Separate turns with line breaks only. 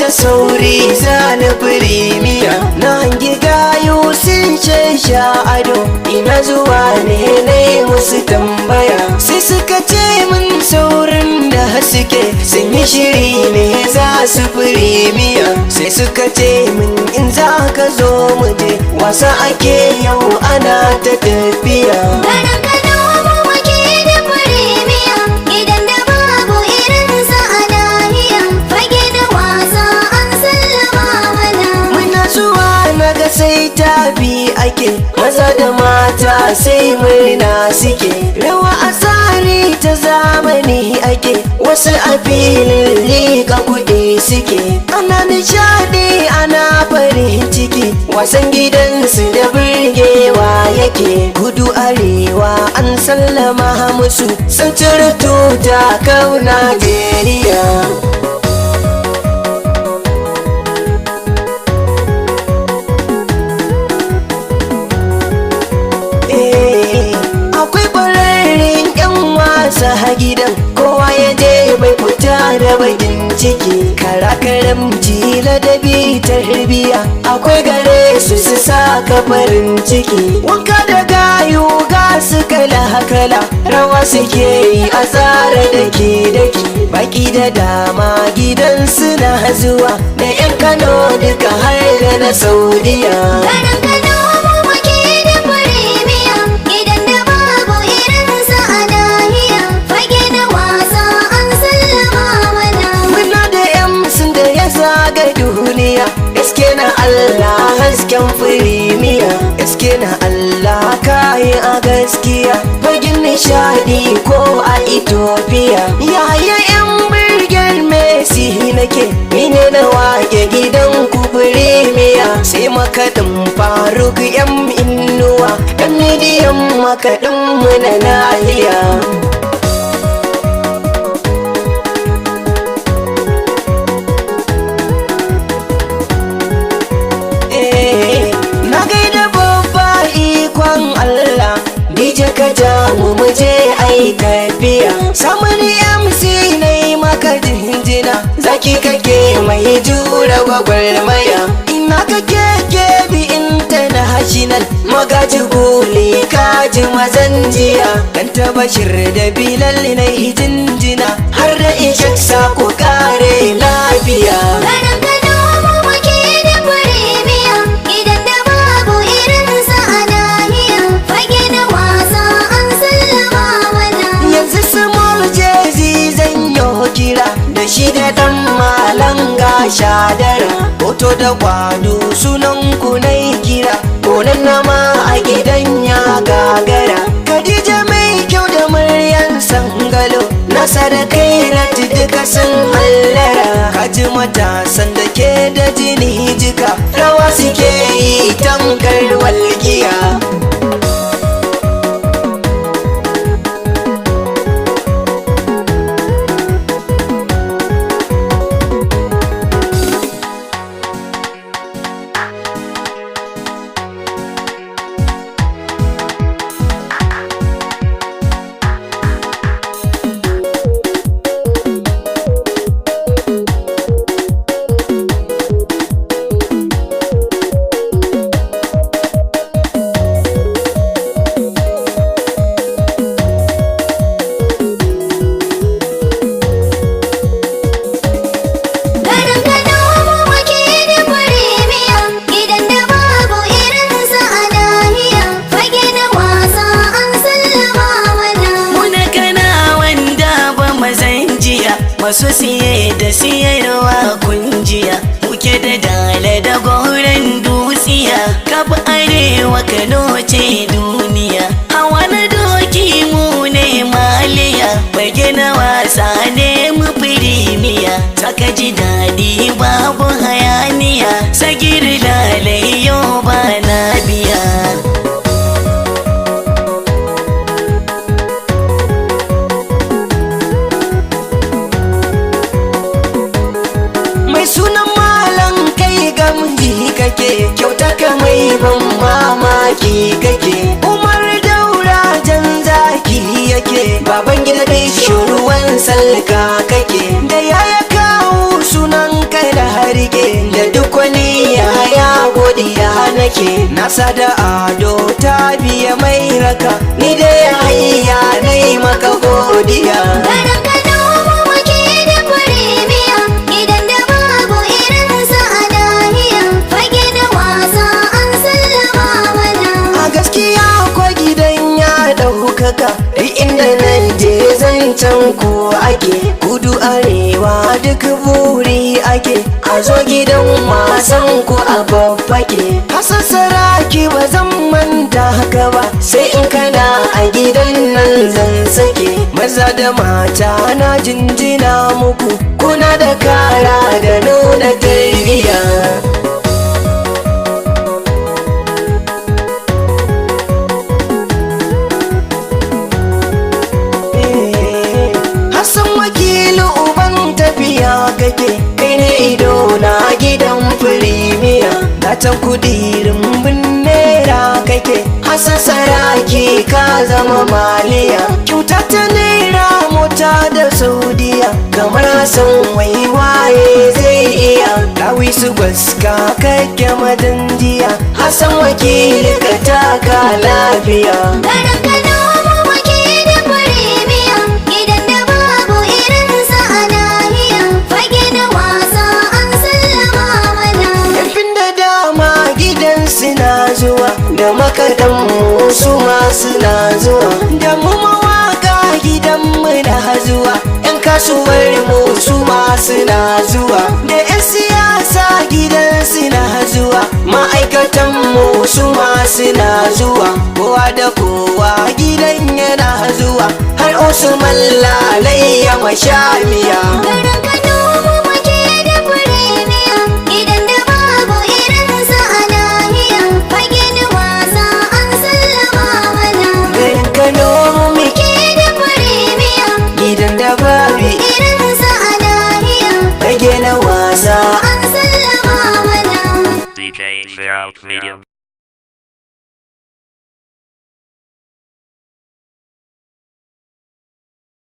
ta sauri zana firimiya na hangi gayu sun sha ado ina zuwa ne na yi musu tambaya sai suka ce min saurin da suke sun yi shiri ne za su firimiya sai suka ce min in za ka zo mu je wasa ake yau ana ta tafiya. Sai tafi ake maza da mata sai murna suke rawa a tsari ta zamani ake wasu a filin liƙa kuɗi suke ana nishadi ana farin ciki wasan gidansu da birgewa yake kudu arewa an sallama musu sun cire tuta kau Najeriya. A gidan kowa ya je bai fita da bakin ciki karakaramci ladabi tarbiya akwai gare su saka farin ciki wanka da gayu ga su kala rawa suke yi a tsara daki baki da dama gidan suna zuwa da 'yan Kano duka har da na Saudiya. Gaske na Allah hasken firimiya gaske na Allah kayi a gaskiya bagin nishadi ko a Ethiopia yaya yan birgen Messi nake mine na wake gidan ku firimiya sai makaɗin Faruk yan Innuwa yan midiyan makaɗin mu na nahiya. Ka ja mu je ai tafiya samun MC ne maka jinjina zaki kake mai jura gwagwarmaya ina kake kebi international magaji guli kaji mazan jiya kan tabashir da Bilal na jinjina har da Ishak sako kare lafiya. Shi da dan malan shadara hoto da kwado sunan ku nai kira konan nama a gidan ya gagara Khadija mai kyau da Maryam Sangalo Nasara Kairat duka sun hallara kaji matasan da ke da jini jika rawa suke yi tamkar walgiya.
masu siye da siyarwa kunjiya muke da dala da goren dutsiya kafa arewa Kano ce duniya hawa na doki mu ne maliya bage na wasa ne mu firimiya saka ji daɗi babu hayaniya sagir lalai yau ba na biya.
Kyauta ka mai ban mamaki kake Umar Daura jan zaki yake baban gida da ruwan salka kake da yaya kawo sunan kai da hari ake nasa da ado ta biya mai raka ni da hayya nai maka godiya.
Garin Kano mu muke da firimiya, gidan da babu irinsa a nahiya, fage na wasa an sallama mana.
A gaskiya kwa gidan ya ɗaukaka, duk inda nan je zancen ko ake, kudu arewa duk buri ake, a zo gidan wasan ku a babbake. Hasassara ki ba zan manta haka ba, sai in kana a gidan nan zan sake. Maza da mata na jinjina muku, kuna da kara da nuna tarbiyya. Hassan wakilu uban tafiya kake, kai ne ido na gidan firimiya, gatan kudirin nera kake, Hassan saraki ka zama maliya, kyauta ta naira mota da saudiya, kamar Hassan wai waye zai iya, dawi su gwaska kake madanjiya, Hassan wakili ka taka lafiya.
Garin Kano mu muke da firimiya, gidan da babu irinsa a nahiya, fage na wasa an sallama mana.
Yafin da dama gidan suna zuwa, da makaɗan mu su ma suna zuwa, da mu mawaka gidan mu na zuwa, 'yan kasuwar mu su ma suna zuwa, da 'yan siyasa gidan suna zuwa, ma'aikatan mu su ma suna zuwa, kowa da kowa gidan yana zuwa, har Usman lalai ya mashamiya.
Garin Kano mu muke da firimiya, gidan da babu irinsa a nahiya, fage na wasa an sallama mana.
Garin Kano mu
Ke da firimiya,
gidan da babu
irinsa a nahiya,
rage na wasa.
an sallama mana.
DJ Feral Media.